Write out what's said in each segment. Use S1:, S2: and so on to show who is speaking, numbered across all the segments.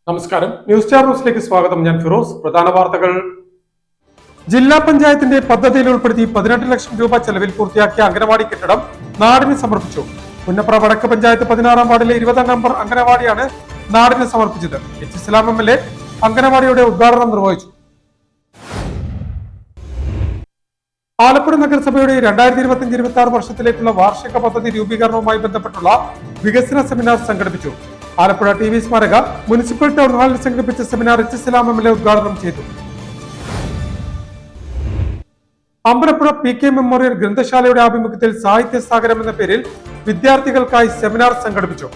S1: നമസ്കാരം, news star ന്യൂസിലേക്ക് സ്വാഗതം. ഞാൻ ഫിറോസ്. പ്രധാന വാർത്തകൾ. ജില്ലാ പഞ്ചായത്തിന്റെ പദ്ധതിയിൽ ഉൾപ്പെടുത്തി 18 ലക്ഷം രൂപ ചെലവിൽ പൂർത്തിയാക്കിയ അംഗനവാടി കെട്ടിടം നാടിന് സമർപ്പിച്ചു. പുന്നപ്ര വടക്ക് പഞ്ചായത്ത് 16-ാം വാർഡിലെ 20-ാം നമ്പർ അംഗനവാടിയാണ് നാടിന് സമർപ്പിച്ചത്. എച്ച് ഇസ്ലാം എംഎൽഎ അംഗനവാടിയുടെ ഉദ്ഘാടനം നിർവഹിച്ചു. ആലപ്പുഴ നഗരസഭയുടെ 2025-26 വർഷത്തിലേക്കുള്ള വാർഷിക പദ്ധതി രൂപീകരണവുമായി ബന്ധപ്പെട്ടുള്ള വികസന സെമിനാർ സംഘടിപ്പിച്ചു. ആലപ്പുഴ TV സ്മാരക മുനിസിപ്പൽ ടൗൺ ഹാളിൽ സംഘടിപ്പിച്ച സെമിനാർ എച്ച് ഇസ്ലാം എംഎൽഎ ഉദ്ഘാടനം ചെയ്തു. അമ്പലപ്പുഴ PK മെമ്മോറിയൽ ഗ്രന്ഥശാലയുടെ ആഭിമുഖ്യത്തിൽ സാഹിത്യ സാഗരം എന്ന പേരിൽ വിദ്യാർത്ഥികൾക്കായി സെമിനാർ സംഘടിപ്പിച്ചു.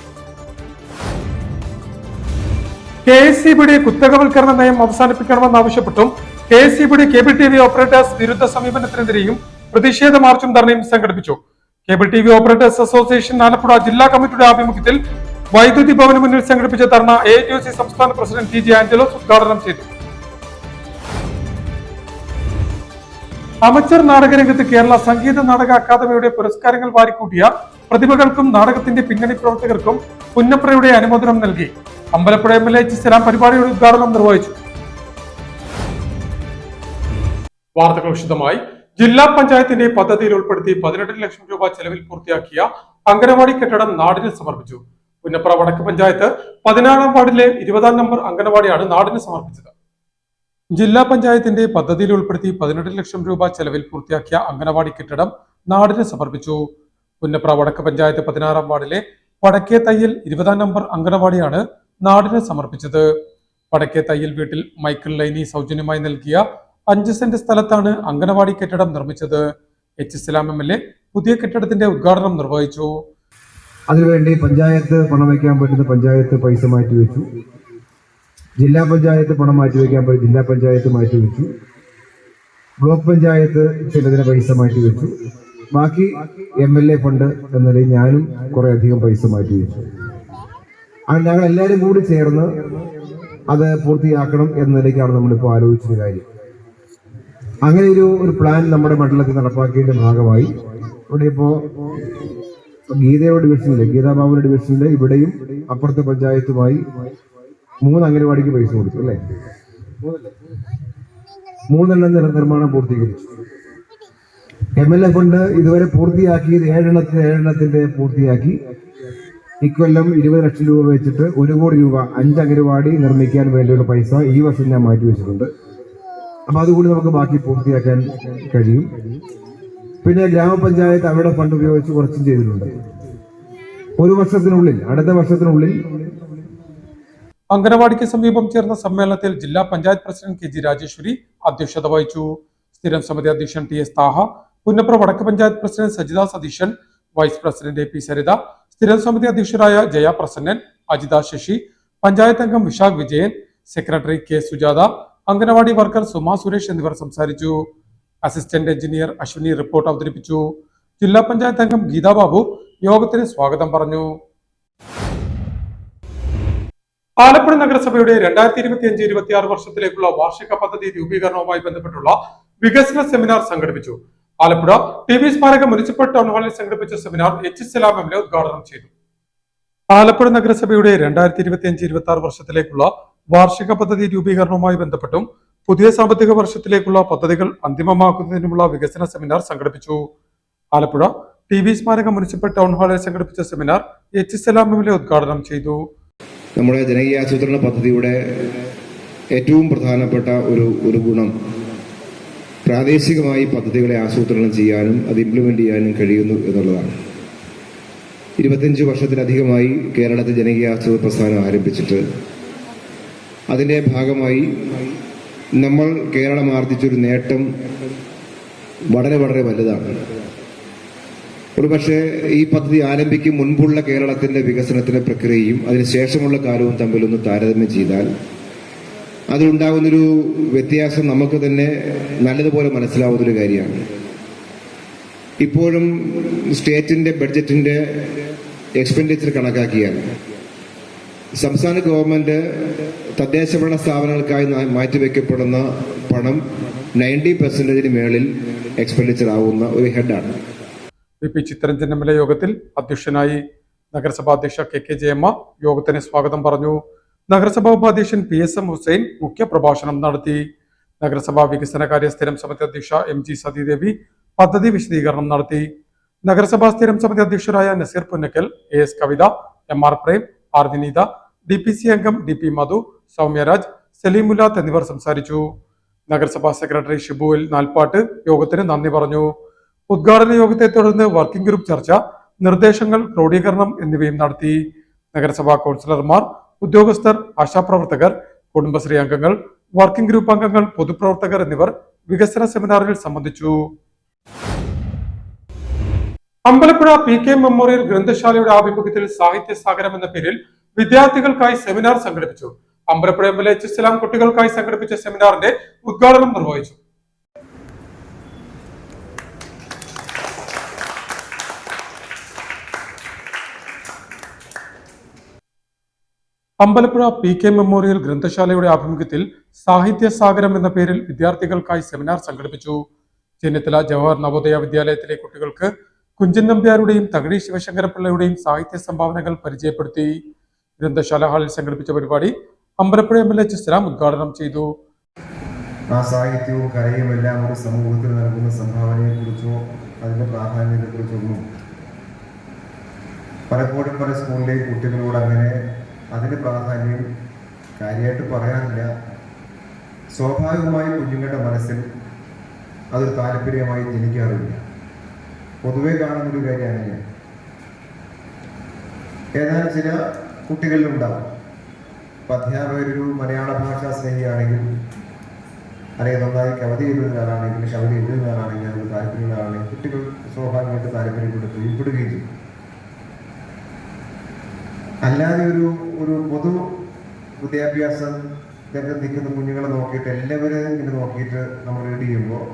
S1: KSEBയുടെ കുത്തകവൽക്കരണ നയം അവസാനിപ്പിക്കണമെന്നാവശ്യപ്പെട്ടും KSEBയുടെ കേബിൾ TV ഓപ്പറേറ്റേഴ്സ് വിരുദ്ധ സമീപനത്തിനെതിരെയും പ്രതിഷേധ മാർച്ചും ധർണയും സംഘടിപ്പിച്ചു. Cable TV operators association Alappuzha ജില്ലാ കമ്മിറ്റിയുടെ ആഭിമുഖ്യത്തിൽ വൈദ്യുതി ഭവന് മുന്നിൽ സംഘടിപ്പിച്ച ധർണ AITUC സംസ്ഥാന പ്രസിഡന്റ് TG ആഞ്ചലോസ് ഉദ്ഘാടനം ചെയ്തു. അമച്ചർ നാടകരംഗത്ത് കേരള സംഗീത നാടക അക്കാദമിയുടെ പുരസ്കാരങ്ങൾ വാരിക്കൂട്ടിയ പ്രതിഭകൾക്കും നാടകത്തിന്റെ പിന്നണി പ്രവർത്തകർക്കും പുന്നപ്രയുടെ അനുമോദനം നൽകി. അമ്പലപ്പുഴ MLA എച്ച് ഇസ്ലാം പരിപാടിയുടെ ഉദ്ഘാടനം നിർവഹിച്ചു. വാർത്തകൾ വിശദമായി. ജില്ലാ പഞ്ചായത്തിന്റെ പദ്ധതിയിൽ ഉൾപ്പെടുത്തി 18 ലക്ഷം രൂപ ചെലവിൽ പൂർത്തിയാക്കിയ അംഗനവാടി കെട്ടിടം നാടിന് സമർപ്പിച്ചു. പുന്നപ്ര വടക്ക് പഞ്ചായത്ത് 16-ാം വാർഡിലെ 20-ാം നമ്പർ അംഗനവാടിയാണ് നാടിന് സമർപ്പിച്ചത്. ജില്ലാ പഞ്ചായത്തിന്റെ പദ്ധതിയിൽ ഉൾപ്പെടുത്തി 18 ലക്ഷം രൂപ ചെലവിൽ പൂർത്തിയാക്കിയ അംഗനവാടി കെട്ടിടം നാടിന് സമർപ്പിച്ചു. പുന്നപ്ര വടക്ക് പഞ്ചായത്ത് 16-ാം വാർഡിലെ വടക്കേ തയ്യൽ 20-ാം നമ്പർ അംഗനവാടിയാണ് നാടിന് സമർപ്പിച്ചത്. വടക്കേ തയ്യൽ വീട്ടിൽ മൈക്കിൾ ലൈനി സൗജന്യമായി നൽകിയ 5 സെന്റ് സ്ഥലത്താണ് അംഗനവാടി കെട്ടിടം നിർമ്മിച്ചത്. എച്ച് ഇസ്ലാം MLA പുതിയ കെട്ടിടത്തിന്റെ ഉദ്ഘാടനം നിർവഹിച്ചു.
S2: അതിനുവേണ്ടി പഞ്ചായത്ത് പണം വയ്ക്കാൻ പറ്റുന്ന പഞ്ചായത്ത് പൈസ മാറ്റിവെച്ചു. ജില്ലാ പഞ്ചായത്ത് പണം മാറ്റിവെക്കാൻ പറ്റും ജില്ലാ പഞ്ചായത്ത് മാറ്റിവെച്ചു. ബ്ലോക്ക് പഞ്ചായത്ത് ചിലതിന് പൈസ മാറ്റിവെച്ചു. ബാക്കി MLA ഫണ്ട് എന്ന നിലയിൽ ഞാനും കുറെ അധികം പൈസ മാറ്റിവെച്ചു. ഞങ്ങൾ എല്ലാവരും കൂടി ചേർന്ന് അത് പൂർത്തിയാക്കണം എന്ന നിലയ്ക്കാണ് നമ്മളിപ്പോൾ ആലോചിച്ചൊരു കാര്യം. അങ്ങനെ ഒരു പ്ലാൻ നമ്മുടെ മണ്ഡലത്തിൽ നടപ്പാക്കിയതിന്റെ ഭാഗമായി ഇവിടെ ഇപ്പോൾ ഗീതയുടെ ഡിവിഷനിലെ ഗീതാബാബുവിന്റെ ഡിവിഷനിലെ ഇവിടെയും അപ്പുറത്തെ പഞ്ചായത്തുമായി 3 അംഗനവാടിക്ക് പൈസ കൊടുത്തു അല്ലേ? 3 നിർമ്മാണം പൂർത്തീകരിച്ചു. MLA ഫണ്ട് ഇതുവരെ പൂർത്തിയാക്കിയത് 7 പൂർത്തിയാക്കി. ഇക്കൊല്ലം 20 ലക്ഷം രൂപ വെച്ചിട്ട് 1 കോടി രൂപ 5 അംഗനവാടി നിർമ്മിക്കാൻ വേണ്ടിയുള്ള പൈസ ഈ വർഷം ഞാൻ മാറ്റിവെച്ചിട്ടുണ്ട്. അപ്പൊ അതുകൂടി നമുക്ക് ബാക്കി പൂർത്തിയാക്കാൻ കഴിയും. പിന്നെ ഗ്രാമപഞ്ചായത്ത് അവരുടെ ഫണ്ട് ഉപയോഗിച്ച് കുറച്ചും ചെയ്തിട്ടുണ്ട്. അടുത്ത വർഷത്തിനുള്ളിൽ
S1: അംഗനവാടിക്ക് സമീപം ചേർന്ന സമ്മേളനത്തിൽ ജില്ലാ പഞ്ചായത്ത് പ്രസിഡന്റ് KG രാജേശ്വരി അധ്യക്ഷത വഹിച്ചു. സ്ഥിരം സമിതി അധ്യക്ഷൻ TS Thaha, Punnapra Vadakku panchayat president Sajitha Satheesan, vice president AP Saritha, സ്ഥിരം സമിതി അധ്യക്ഷരായ ജയ പ്രസന്നൻ, അജിത ശശി, പഞ്ചായത്ത് അംഗം Vishakh Vijayan, secretary K Sujatha, anganwadi worker Suma Suresh എന്നിവർ സംസാരിച്ചു. അസിസ്റ്റന്റ് എഞ്ചിനീയർ അശ്വിനി റിപ്പോർട്ട് അവതരിപ്പിച്ചു. ജില്ലാ പഞ്ചായത്ത് അംഗം ഗീതാ ബാബു യോഗത്തിന് സ്വാഗതം പറഞ്ഞു. ആലപ്പുഴ നഗരസഭയുടെ 2025-26 വർഷത്തിലേക്കുള്ള വാർഷിക പദ്ധതി രൂപീകരണവുമായി ബന്ധപ്പെട്ടുള്ള വികസന സെമിനാർ സംഘടിപ്പിച്ചു. ആലപ്പുഴ TV സ്മാരക മുനിസിപ്പൽ ടൗൺ ഹാളിൽ സംഘടിപ്പിച്ച സെമിനാർ എച്ച് ഇസ്ലാം MLA ഉദ്ഘാടനം ചെയ്തു. ആലപ്പുഴ നഗരസഭയുടെ 2025-26 വർഷത്തിലേക്കുള്ള വാർഷിക പദ്ധതി രൂപീകരണവുമായി ബന്ധപ്പെട്ടും പുതിയ സാമ്പത്തിക വർഷത്തിലേക്കുള്ള പദ്ധതികൾ അന്തിമമാക്കുന്നതിനുമുള്ള വികസന സെമിനാർ സംഘടിപ്പിച്ചു. ആലപ്പുഴ TV സ്മാരക മുനിസിപ്പൽ ടൗൺ ഹാളിൽ സംഘടിപ്പിച്ച സെമിനാർ എച്ച് ഇസ്ലാം MLA ഉദ്ഘാടനം ചെയ്തു.
S3: നമ്മുടെ ജനകീയാസൂത്രണ പദ്ധതിയുടെ ഏറ്റവും പ്രധാനപ്പെട്ട ഒരു ഗുണം പ്രാദേശികമായി പദ്ധതികളെ ആസൂത്രണം ചെയ്യാനും അത് ഇംപ്ലിമെന്റ് ചെയ്യാനും കഴിയുന്നു എന്നുള്ളതാണ്. 25 വർഷത്തിലധികമായി കേരളത്തിൽ ജനകീയാസൂത്രണ പ്രസ്ഥാനം ആരംഭിച്ചിട്ട് അതിന്റെ ഭാഗമായി നമ്മൾ കേരളം ആർജിച്ചൊരു നേട്ടം വളരെ വളരെ വലുതാണ്. ഒരുപക്ഷെ ഈ പദ്ധതി ആരംഭിക്കും മുൻപുള്ള കേരളത്തിന്റെ വികസനത്തിന്റെ പ്രക്രിയയും അതിനുശേഷമുള്ള കാലവും തമ്മിലൊന്ന് താരതമ്യം ചെയ്താൽ അതിലുണ്ടാകുന്നൊരു വ്യത്യാസം നമുക്ക് തന്നെ നല്ലതുപോലെ മനസ്സിലാവുന്നൊരു കാര്യമാണ്. ഇപ്പോഴും സ്റ്റേറ്റിന്റെ ബഡ്ജറ്റിന്റെ എക്സ്പെൻഡിച്ചർ കണക്കാക്കിയാൽ സംസ്ഥാന ഗവൺമെന്റ് തദ്ദേശഭരണ സ്ഥാപനങ്ങൾക്കായി മാറ്റിവെക്കപ്പെടുന്ന പണം 90% മേളിൽ എക്സ്പെൻഡിച്ചർ ആവുന്ന ഒരു ഹെഡാണ്.
S1: VP ചിത്തരഞ്ജൻ MLA യോഗത്തിൽ അധ്യക്ഷനായി. നഗരസഭാ അധ്യക്ഷ KK ജയമ്മ യോഗത്തിന് സ്വാഗതം പറഞ്ഞു. നഗരസഭാ ഉപാധ്യക്ഷൻ PSM ഹുസൈൻ മുഖ്യപ്രഭാഷണം നടത്തി. നഗരസഭാ വികസനകാര്യ സ്ഥിരം സമിതി അധ്യക്ഷ MG സതീദേവി പദ്ധതി വിശദീകരണം നടത്തി. നഗരസഭാ സ്ഥിരം സമിതി അധ്യക്ഷരായ നസീർ പുന്നക്കൽ, AS കവിത, MR പ്രേം, R വിനീത, DPC അംഗം DP മധു, സൗമ്യരാജ്, സലീമുല്ലാത്ത് എന്നിവർ സംസാരിച്ചു. നഗരസഭാ സെക്രട്ടറി ഷിബുൽ നാൽപ്പാട്ട് യോഗത്തിന് നന്ദി പറഞ്ഞു. ഉദ്ഘാടന യോഗത്തെ തുടർന്ന് വർക്കിംഗ് ഗ്രൂപ്പ് ചർച്ച, നിർദ്ദേശങ്ങൾ, ക്രോഡീകരണം എന്നിവയും നടത്തി. നഗരസഭാ കൗൺസിലർമാർ, ഉദ്യോഗസ്ഥർ, ആശാപ്രവർത്തകർ, കുടുംബശ്രീ അംഗങ്ങൾ, വർക്കിംഗ് ഗ്രൂപ്പ് അംഗങ്ങൾ, പൊതുപ്രവർത്തകർ എന്നിവർ വികസന സെമിനാറിൽ സംബന്ധിച്ചു. അമ്പലപ്പുഴ PK മെമ്മോറിയൽ ഗ്രന്ഥശാലയുടെ ആഭിമുഖ്യത്തിൽ സാഹിത്യ സാഗരം എന്ന പേരിൽ വിദ്യാർത്ഥികൾക്കായി സെമിനാർ സംഘടിപ്പിച്ചു. Ambalappuzha MLA H. സലാം കുട്ടികൾക്കായി സംഘടിപ്പിച്ച സെമിനാറിന്റെ ഉദ്ഘാടനം നിർവഹിച്ചു. അമ്പലപ്പുഴ PK മെമ്മോറിയൽ ഗ്രന്ഥശാലയുടെ ആഭിമുഖ്യത്തിൽ സാഹിത്യ സാഗരം എന്ന പേരിൽ വിദ്യാർത്ഥികൾക്കായി സെമിനാർ സംഘടിപ്പിച്ചു. ചെന്നിത്തല ജവഹർ നവോദയ വിദ്യാലയത്തിലെ കുട്ടികൾക്ക് കുഞ്ചൻ നമ്പ്യാരുടെയും തകഴി ശിവശങ്കരപിള്ളയുടെയും സാഹിത്യ സംഭാവനകൾ പരിചയപ്പെടുത്തി. ഗ്രന്ഥശാല ഹാളിൽ സംഘടിപ്പിച്ച പരിപാടി അമ്പലപ്പുഴ MLA H. സലാം ഉദ്ഘാടനം ചെയ്തു.
S2: ആ സാഹിത്യവും കലയും എല്ലാം ഒരു സമൂഹത്തിൽ നൽകുന്ന സംഭാവനയെക്കുറിച്ചോ അതിന്റെ പ്രാധാന്യത്തെക്കുറിച്ചൊന്നും പലപ്പോഴും പല സ്കൂളിലെയും കുട്ടികളോട് അങ്ങനെ അതിന്റെ പ്രാധാന്യം കാര്യമായിട്ട് പറയാറില്ല. സ്വാഭാവികമായി കുഞ്ഞുങ്ങളുടെ മനസ്സിൽ അതൊരു താല്പര്യമായി ജനിക്കാറില്ല. പൊതുവെ കാണുന്നൊരു കാര്യം അങ്ങനെയാണ്. ഏതാനും ചില കുട്ടികളിലുണ്ടാവും. ഇപ്പം അധ്യാപകരൊരു മലയാള ഭാഷാ സ്നേഹിയാണെങ്കിൽ, അല്ലെങ്കിൽ നന്നായി കവിത എഴുതുന്ന ആളാണെങ്കിൽ, കവിത എഴുതുന്ന ആളാണെങ്കിൽ, അതിന് താല്പര്യമുള്ള ആളാണെങ്കിൽ കുട്ടികൾ സ്വാഭാവികമായിട്ട് താല്പര്യപ്പെടുകയും ചെയ്യും. അല്ലാതെ ഒരു പൊതു വിദ്യാഭ്യാസം രംഗത്ത് നിൽക്കുന്ന കുഞ്ഞുങ്ങളെ നോക്കിയിട്ട് എല്ലാവരെയും ഇങ്ങനെ നോക്കിയിട്ട് നമ്മൾ റീഡ് ചെയ്യുമ്പോൾ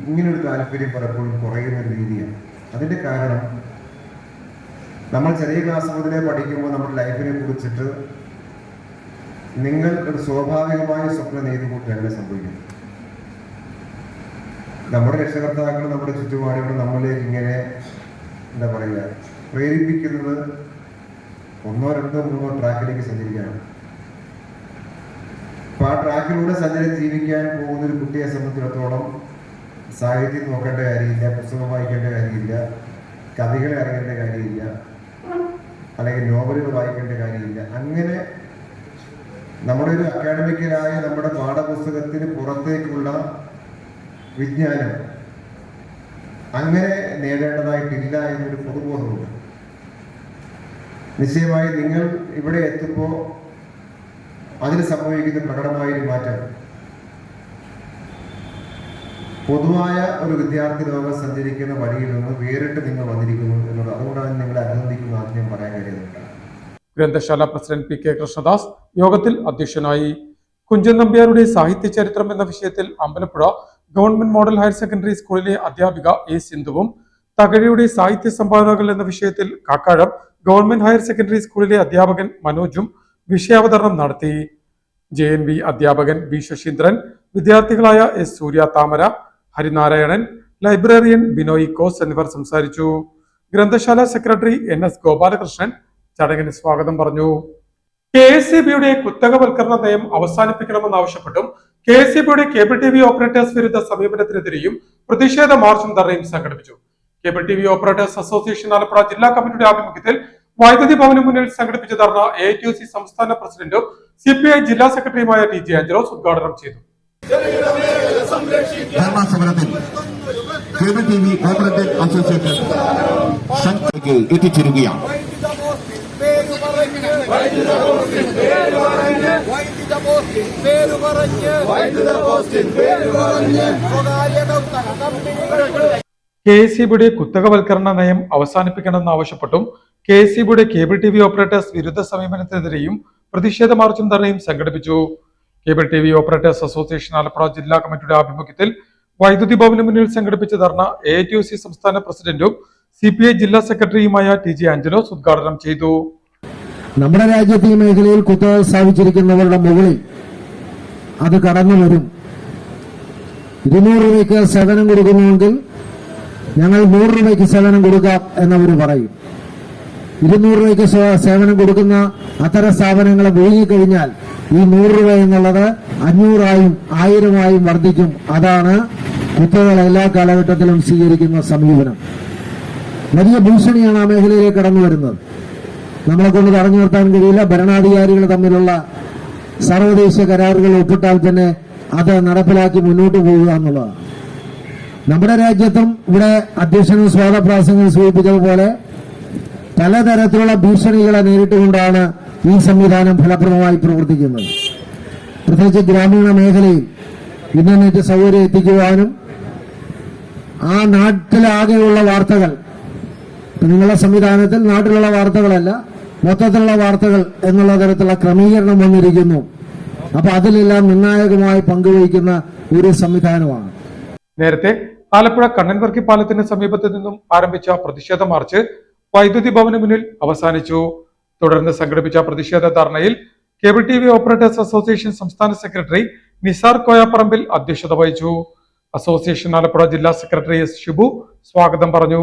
S2: ഇങ്ങനൊരു താല്പര്യം പലപ്പോഴും കുറയുന്നൊരു രീതിയാണ്. അതിൻ്റെ കാരണം നമ്മൾ ചെറിയ ക്ലാസ് മുതലേ പഠിക്കുമ്പോൾ നമ്മുടെ ലൈഫിനെ കുറിച്ചിട്ട് നിങ്ങൾ ഒരു സ്വാഭാവികമായ സ്വപ്നം നെയ്തുകൂട്ടല്ല സംഭവിക്കുന്നത്. നമ്മുടെ രക്ഷകർത്താക്കൾ, നമ്മുടെ ചുറ്റുപാടുകൾ നമ്മളിലേക്ക് ഇങ്ങനെ എന്താ പറയുക പ്രേരിപ്പിക്കുന്നത് 1, 2, 3 ട്രാക്കിലേക്ക് സഞ്ചരിക്കാനാണ്. അപ്പൊ ആ ട്രാക്കിലൂടെ ജീവിക്കാൻ പോകുന്ന ഒരു കുട്ടിയെ സംബന്ധിച്ചിടത്തോളം സാഹിത്യം നോക്കേണ്ട കാര്യമില്ല, പുസ്തകം വായിക്കേണ്ട കാര്യമില്ല, കവികളെ അറിയേണ്ട കാര്യമില്ല, അല്ലെങ്കിൽ നോവലുകൾ വായിക്കേണ്ട കാര്യമില്ല. അങ്ങനെ നമ്മുടെ ഒരു അക്കാഡമിക്കലായ നമ്മുടെ പാഠപുസ്തകത്തിന് പുറത്തേക്കുള്ള വിജ്ഞാനം അങ്ങനെ നേടേണ്ടതായിട്ടില്ല എന്നൊരു പൊതുബോധമുണ്ട്. നിശ്ചയമായി നിങ്ങൾ ഇവിടെ എത്തുമ്പോൾ അതിന് സംഭവിക്കുന്ന പ്രകടമായൊരു മാറ്റം പൊതുവായ ഒരു വിദ്യാർത്ഥി ലോകം സഞ്ചരിക്കുന്ന വഴിയിൽ നിന്ന് വേറിട്ട് നിങ്ങൾ വന്നിരിക്കുന്നു എന്നുള്ളത്. അതുകൊണ്ടാണ് നിങ്ങളെ അഭിനന്ദിക്കുന്ന ആദ്യം പറയാൻ കഴിയുന്നുണ്ട്.
S1: ഗ്രന്ഥശാല പ്രസിഡന്റ് PK കൃഷ്ണദാസ് യോഗത്തിൽ അധ്യക്ഷനായി. കുഞ്ചൻ നമ്പ്യാരുടെ സാഹിത്യ ചരിത്രം എന്ന വിഷയത്തിൽ Ambalappuzha government model higher secondary സ്കൂളിലെ അധ്യാപിക A. സിന്ധുവും, തകഴിയുടെ സാഹിത്യ സംഭാവനകൾ എന്ന വിഷയത്തിൽ കാക്കാഴം ഗവൺമെന്റ് ഹയർ സെക്കൻഡറി സ്കൂളിലെ അധ്യാപകൻ മനോജും വിഷയാവതരണം നടത്തി. JNV അധ്യാപകൻ B. ശശീന്ദ്രൻ, വിദ്യാർത്ഥികളായ S. സൂര്യ താമര, ഹരിനാരായണൻ, ലൈബ്രറിയൻ ബിനോയ് കോസ് എന്നിവർ സംസാരിച്ചു. ഗ്രന്ഥശാല സെക്രട്ടറി NS ഗോപാലകൃഷ്ണൻ ചടങ്ങിന് സ്വാഗതം പറഞ്ഞു. KSEBയുടെ കുത്തകവൽക്കരണ നയം അവസാനിപ്പിക്കണമെന്നാവശ്യപ്പെട്ടും KSEBയുടെ കേബിൾ TV ഓപ്പറേറ്റേഴ്സ് വിരുദ്ധ സമീപനത്തിനെതിരെയും പ്രതിഷേധ മാർച്ചും ധർണയും സംഘടിപ്പിച്ചു. Cable TV operators association Alappuzha ജില്ലാ കമ്മിറ്റിയുടെ ആഭിമുഖ്യത്തിൽ വൈദ്യുതി ഭവന് മുന്നിൽ സംഘടിപ്പിച്ച ധർണ AITUC സംസ്ഥാന പ്രസിഡന്റും CPI ജില്ലാ സെക്രട്ടറിയുമായ TG ആഞ്ചലോസ് ഉദ്ഘാടനം ചെയ്തു.
S4: ധർണാ സമരത്തിൽ കേബിൾ TV ഓപ്പറേറ്റേഴ്സ് അസോസിയേഷൻ സംഘടനയ്ക്ക് എത്തിച്ചേരുകയാണ്.
S1: KSEBയുടെ കുത്തകവൽക്കരണ നയം അവസാനിപ്പിക്കണമെന്നാവശ്യപ്പെട്ടും KSEBയുടെ കേബിൾ TV ഓപ്പറേറ്റേഴ്സ് വിരുദ്ധ സമീപനത്തിനെതിരെയും പ്രതിഷേധ മാർച്ചും ധർണയും സംഘടിപ്പിച്ചു. Cable TV operators association Alappuzha ജില്ലാ കമ്മിറ്റിയുടെ ആഭിമുഖ്യത്തിൽ വൈദ്യുതി ഭവന് മുന്നിൽ സംഘടിപ്പിച്ച ധർണ AITUC സംസ്ഥാന പ്രസിഡന്റും CPI ജില്ലാ സെക്രട്ടറിയുമായ TG ആഞ്ചലോസ് ഉദ്ഘാടനം ചെയ്തു.
S5: നമ്മുടെ രാജ്യത്ത് ഈ മേഖലയിൽ കുത്തക സ്ഥാപിച്ചിരിക്കുന്നവരുടെ മുകളിൽ അത് കടന്നു വരും. 200 രൂപയ്ക്ക് സേവനം കൊടുക്കുന്നുവെങ്കിൽ ഞങ്ങൾ 100 രൂപയ്ക്ക് സേവനം കൊടുക്കാം എന്നവർ പറയും. 200 രൂപയ്ക്ക് സേവനം കൊടുക്കുന്ന അത്തരം സ്ഥാപനങ്ങളെ വിഴുങ്ങിക്കഴിഞ്ഞാൽ ഈ 100 രൂപ എന്നുള്ളത് 500ആയും 1000ആയും വർദ്ധിക്കും. അതാണ് കുത്തകൾ എല്ലാ കാലഘട്ടത്തിലും സ്വീകരിക്കുന്ന സമീപനം. വലിയ ഭീഷണിയാണ് ആ മേഖലയിലേക്ക് കടന്നു വരുന്നത്. നമ്മളെ കൊണ്ട് തടഞ്ഞു നിർത്താൻ കഴിയില്ല. ഭരണാധികാരികൾ തമ്മിലുള്ള സർവ്വദേശീയ കരാറുകൾ ഒപ്പിട്ടാൽ തന്നെ അത് നടപ്പിലാക്കി മുന്നോട്ട് പോവുക എന്നുള്ളതാണ്. നമ്മുടെ രാജ്യത്തും ഇവിടെ അധ്യക്ഷനും സ്വാഗതപ്രാസംഗം സൂചിപ്പിച്ചതുപോലെ പലതരത്തിലുള്ള ഭീഷണികളെ നേരിട്ടുകൊണ്ടാണ് ഈ സംവിധാനം ഫലപ്രദമായി പ്രവർത്തിക്കുന്നത്. പ്രത്യേകിച്ച് ഗ്രാമീണ മേഖലയിൽ ഇന്റർനെറ്റ് സൗകര്യം എത്തിക്കുവാനും ആ നാട്ടിലാകെയുള്ള വാർത്തകൾ, നിങ്ങളുടെ സംവിധാനത്തിൽ നാട്ടിലുള്ള വാർത്തകളല്ല മൊത്തത്തിലുള്ള വാർത്തകൾ എന്നുള്ള തരത്തിലുള്ള ക്രമീകരണം വന്നിരിക്കുന്നു. അപ്പൊ അതിലെല്ലാം നിർണായകമായി പങ്കുവഹിക്കുന്ന ഒരു സംവിധാനമാണ്.
S1: നേരത്തെ ആലപ്പുഴ കണ്ണൻവർക്കി പാലത്തിന് സമീപത്ത് നിന്നും ആരംഭിച്ച പ്രതിഷേധ മാർച്ച് വൈദ്യുതി ഭവന് മുന്നിൽ അവസാനിച്ചു. തുടർന്ന് സംഘടിപ്പിച്ച പ്രതിഷേധ ധർണയിൽ കേബിൾ TV ഓപ്പറേറ്റേഴ്സ് അസോസിയേഷൻ സംസ്ഥാന സെക്രട്ടറി നിസാർ കോയാപ്പറമ്പിൽ അധ്യക്ഷത വഹിച്ചു. അസോസിയേഷൻ ആലപ്പുഴ ജില്ലാ സെക്രട്ടറി S. ഷിബു സ്വാഗതം പറഞ്ഞു.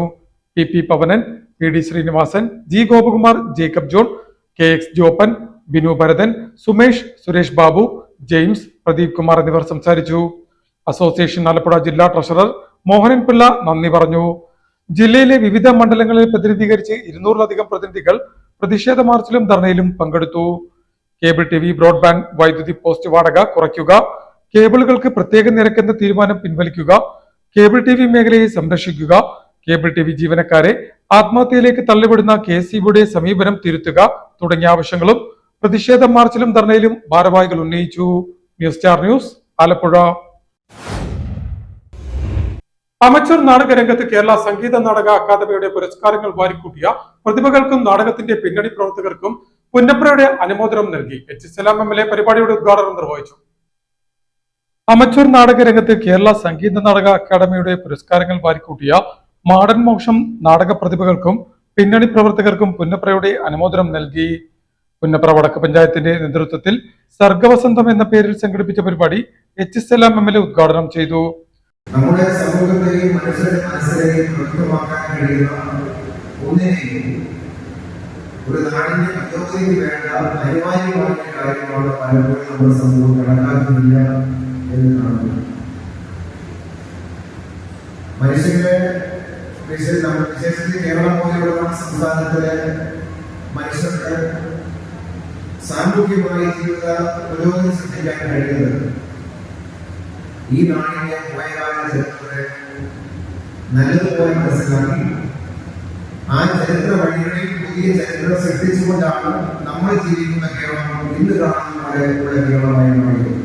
S1: PP Pavanan, PD Sreenivasan, G. Gopakumar, Jacob John, KX Joppan, Binu Bharathan, Sumesh, Suresh Babu, James, Pradeep Kumar എന്നിവർ സംസാരിച്ചു. അസോസിയേഷൻ ആലപ്പുഴ ജില്ലാ ട്രഷറർ മോഹനൻ പിള്ള നന്ദി പറഞ്ഞു. ജില്ലയിലെ വിവിധ മണ്ഡലങ്ങളെ പ്രതിനിധീകരിച്ച് 200-ലധികം പ്രതിനിധികൾ പ്രതിഷേധ മാർച്ചിലും ധർണയിലും പങ്കെടുത്തു. കേബിൾ TV, ബ്രോഡ്ബാൻഡ്, വൈദ്യുതി പോസ്റ്റ് വാടക കുറയ്ക്കുക, കേബിളുകൾക്ക് പ്രത്യേക നിരക്കെന്ന തീരുമാനം പിൻവലിക്കുക, കേബിൾ TV മേഖലയെ സംരക്ഷിക്കുക, കേബിൾ TV ജീവനക്കാരെ ആത്മഹത്യയിലേക്ക് തള്ളിവിടുന്ന KSEBിയുടെ സമീപനം തിരുത്തുക തുടങ്ങിയ ആവശ്യങ്ങളും പ്രതിഷേധ മാർച്ചിലും ധർണയിലും ഭാരവാഹികൾ ഉന്നയിച്ചു. News star news, Alappuzha. Amateur നാടകരംഗത്ത് കേരള സംഗീത നാടക അക്കാദമിയുടെ പുരസ്കാരങ്ങൾ വാരിക്കൂട്ടിയ പ്രതിഭകൾക്കും നാടകത്തിന്റെ പിന്നണി പ്രവർത്തകർക്കും പുന്നപ്രയുടെ അനുമോദനം നൽകി. H. സലാം MLA പരിപാടിയുടെ ഉദ്ഘാടനം നിർവഹിച്ചു. അമച്ചർ നാടകരംഗത്ത് കേരള സംഗീത നാടക അക്കാദമിയുടെ പുരസ്കാരങ്ങൾ വാരിക്കൂട്ടിയ മാടൻ മോക്ഷം നാടക പ്രതിഭകൾക്കും പിന്നണി പ്രവർത്തകർക്കും പുന്നപ്രയുടെ അനുമോദനം നൽകി. പുന്നപ്ര വടക്ക് പഞ്ചായത്തിന്റെ നേതൃത്വത്തിൽ സർഗവസന്തം എന്ന പേരിൽ സംഘടിപ്പിച്ച പരിപാടി H. സലാം MLA ഉദ്ഘാടനം ചെയ്തു.
S2: നമ്മുടെ സമൂഹത്തെയും മനുഷ്യരുടെ മനസ്സിലെയും വ്യക്തമാക്കാൻ കഴിയുന്ന ഒന്നിനെയും ഒരു നാടിന്റെ അഭിവൃദ്ധിക്ക് വേണ്ട അനിവാര്യമായ കാര്യമാണ് പലപ്പോഴും നമ്മുടെ സമൂഹം കണക്കാക്കുന്നില്ല എന്ന് കാണുന്നു. മനുഷ്യരുടെ വിശേഷത്തിൽ കേരളം പോലെയുള്ള സംസ്ഥാനത്തിലെ മനുഷ്യർക്ക് സാമൂഹികമായി ജീവിത പുരോഗതി സൃഷ്ടിക്കാൻ കഴിയുന്നത് ഈ നാടിന്റെ പോയകാല ചരിത്രത്തെ നല്ലതുപോലെ മനസ്സിലാക്കി ആ ചരിത്ര വഴികളിൽ പുതിയ ചരിത്രം സൃഷ്ടിച്ചുകൊണ്ടാണ് നമ്മൾ ജീവിക്കുന്ന കേരളം ഇന്ന് കാണുന്ന കേരളമായി മാറിയത്.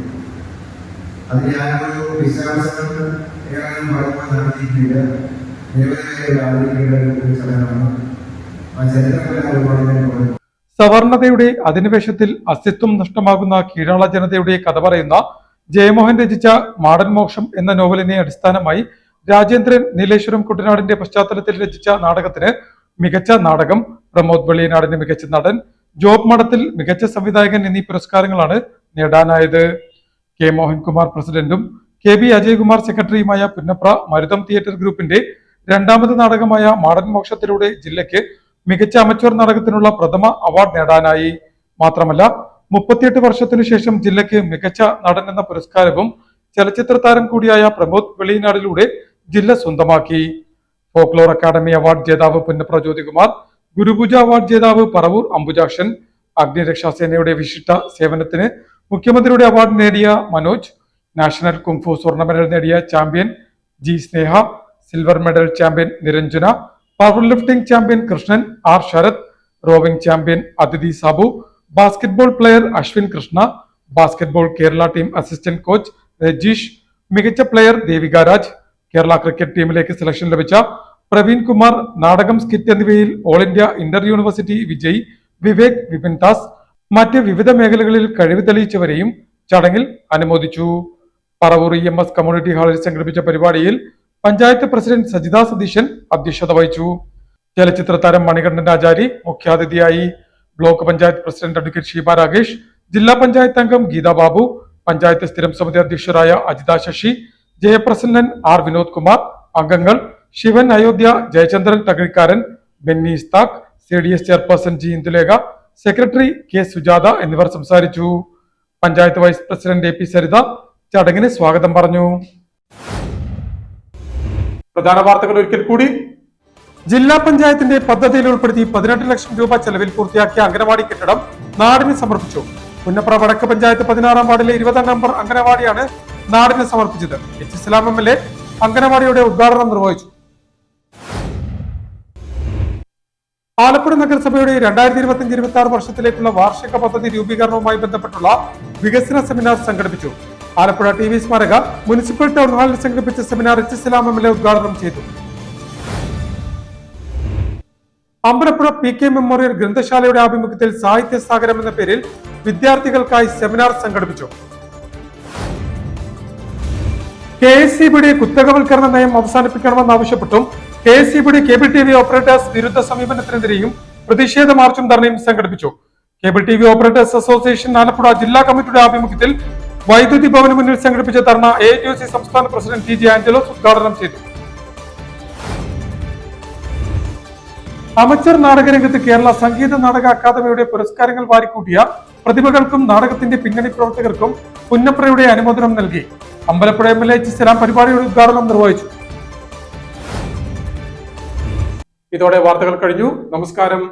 S2: അതിന് ഞാനൊരു വിശ്വാസം ഏതാനും പറയുമ്പോൾ നടത്തിയിട്ടില്ല. നിരവധി ആദരിക്കേണ്ട ഒരു ചടങ്ങാണ്. ആ ചരിത്രങ്ങളെ
S1: സവർണതയുടെ അധിനിവേശത്തിൽ അസ്തിത്വം നഷ്ടമാകുന്ന കീഴാള ജനതയുടെ കഥ പറയുന്ന ജയമോഹൻ രചിച്ച മാടൻ മോക്ഷം എന്ന നോവലിനെ അടിസ്ഥാനമായി രാജേന്ദ്രൻ നീലേശ്വരം കുട്ടനാടിന്റെ പശ്ചാത്തലത്തിൽ രചിച്ച നാടകത്തിന് മികച്ച നാടകം, പ്രമോദ് വെളിയനാടിന് മികച്ച നടൻ, ജോബ് മഠത്തിൽ മികച്ച സംവിധായകൻ എന്നീ പുരസ്കാരങ്ങളാണ് നേടാനായത്. K. മോഹൻകുമാർ പ്രസിഡന്റും KB അജയ്കുമാർ സെക്രട്ടറിയുമായ പുന്നപ്ര മരുതം തിയേറ്റർ ഗ്രൂപ്പിന്റെ രണ്ടാമത് നാടകമായ മാടൻ മോക്ഷത്തിലൂടെ ജില്ലയ്ക്ക് മികച്ച അമച്വർ നാടകത്തിനുള്ള പ്രഥമ അവാർഡ് നേടാനായി. മാത്രമല്ല 38 വർഷത്തിനു ശേഷം ജില്ലയ്ക്ക് മികച്ച നടൻ എന്ന പുരസ്കാരവും ചലച്ചിത്ര താരം കൂടിയായ പ്രമോദ് വെളിയനാടിലൂടെ ജില്ല സ്വന്തമാക്കി. ഫോക്ലോർ അക്കാദമി അവാർഡ് ജേതാവ് പുന്നപ്ര ജ്യോതികുമാർ, ഗുരുപൂജ അവാർഡ് ജേതാവ് പറവൂർ അംബുജാക്ഷൻ, അഗ്നിരക്ഷാസേനയുടെ വിശിഷ്ട സേവനത്തിന് മുഖ്യമന്ത്രിയുടെ അവാർഡ് നേടിയ മനോജ്, നാഷണൽ കുംഫു സ്വർണ്ണ മെഡൽ നേടിയ champion G. Sneha, silver medal champion Niranjana, power lifting champion Krishnan R. Sharath, rowing champion Adithi Sabu, basketball player Ashwin Krishna, basketball Kerala team assistant coach Rajeesh, മികച്ച പ്ലെയർ ദേവിക രാജ്, കേരള ക്രിക്കറ്റ് ടീമിലേക്ക് സെലക്ഷൻ ലഭിച്ച പ്രവീൺ കുമാർ, നാടകം, സ്കിറ്റ് എന്നിവയിൽ all India inter university Vijay Vivek Vipin Das, മറ്റ് വിവിധ മേഖലകളിൽ കഴിവ് തെളിയിച്ചവരെയും ചടങ്ങിൽ അനുമോദിച്ചു. പറവൂർ EMS കമ്മ്യൂണിറ്റി ഹാളിൽ സംഘടിപ്പിച്ച പരിപാടിയിൽ പഞ്ചായത്ത് പ്രസിഡന്റ് സജിത സതീശൻ അധ്യക്ഷത വഹിച്ചു. ചലച്ചിത്ര താരം മണികണ്ഠൻ ആചാരി മുഖ്യാതിഥിയായി. Block panchayat president advocate Sheeba Rakesh, ജില്ലാ പഞ്ചായത്ത് അംഗം ഗീത ബാബു, പഞ്ചായത്ത് സ്ഥിരം സമിതി അധ്യക്ഷരായ അജിത ശശി, ജയപ്രസന്നൻ R. വിനോദ് കുമാർ, അംഗങ്ങൾ ശിവൻ അയോധ്യ, ജയചന്ദ്രൻ തകഴിക്കാരൻ, Benny Ishtaq, C. CDS chairperson G Indulekha, secretary K Sujatha എന്നിവർ സംസാരിച്ചു. Panchayat vice president AP Saritha ചടങ്ങിന് സ്വാഗതം പറഞ്ഞു. പ്രധാന വാർത്തകൾ ഒരിക്കൽ കൂടി. ജില്ലാ പഞ്ചായത്തിന്റെ പദ്ധതിയിൽ ഉൾപ്പെടുത്തി 18 ലക്ഷം രൂപ ചെലവിൽ പൂർത്തിയാക്കിയ അംഗനവാടി കെട്ടിടം നാടിന് സമർപ്പിച്ചു. പുന്നപ്ര വടക്ക് പഞ്ചായത്ത് 16-ാം വാർഡിലെ 20-ാം നമ്പർ അംഗനവാടിയാണ് നാടിന് സമർപ്പിച്ചത്. H ഇസ്ലാം MLA അംഗനവാടിയുടെ ഉദ്ഘാടനം നിർവഹിച്ചു. ആലപ്പുഴ നഗരസഭയുടെ 2025-26 വർഷത്തിലേക്കുള്ള വാർഷിക പദ്ധതി രൂപീകരണവുമായി ബന്ധപ്പെട്ടുള്ള വികസന സെമിനാർ സംഘടിപ്പിച്ചു. ആലപ്പുഴ TV സ്മാരക മുനിസിപ്പൽ ടൗൺ ഹാളിൽ സംഘടിപ്പിച്ച സെമിനാർ H ഇസ്ലാം MLA ഉദ്ഘാടനം ചെയ്തു. അമ്പലപ്പുഴ PK മെമ്മോറിയൽ ഗ്രന്ഥശാലയുടെ ആഭിമുഖ്യത്തിൽ സാഹിത്യ സാഗരം എന്ന പേരിൽ വിദ്യാർത്ഥികൾക്കായി സെമിനാർ സംഘടിപ്പിച്ചു. KSEBയുടെ കുത്തകവൽക്കരണ നയം അവസാനിപ്പിക്കണമെന്നാവശ്യപ്പെട്ടും KSEBയുടെ കേബിൾ TV ഓപ്പറേറ്റേഴ്സ് വിരുദ്ധ സമീപനത്തിനെതിരെയും പ്രതിഷേധ മാർച്ചും ധർണയും സംഘടിപ്പിച്ചു. Cable TV operators association Alappuzha ജില്ലാ കമ്മിറ്റിയുടെ ആഭിമുഖ്യത്തിൽ വൈദ്യുതി ഭവന് മുന്നിൽ സംഘടിപ്പിച്ച ധർണ AITUC സംസ്ഥാന പ്രസിഡന്റ് TJ ആഞ്ചലോസ് ഉദ്ഘാടനം ചെയ്തു. അമച്ചർ നാടകരംഗത്ത് കേരള സംഗീത നാടക അക്കാദമിയുടെ പുരസ്കാരങ്ങൾ വാരിക്കൂട്ടിയ പ്രതിഭകൾക്കും നാടകത്തിന്റെ പിന്നണി പ്രവർത്തകർക്കും പുന്നപ്രയുടെ അനുമോദനം നൽകി. അമ്പലപ്പുഴ MLA H ഇസ്ലാം പരിപാടിയുടെ ഉദ്ഘാടനം നിർവഹിച്ചു. ഇതോടെ വാർത്തകൾ കഴിഞ്ഞു. നമസ്കാരം.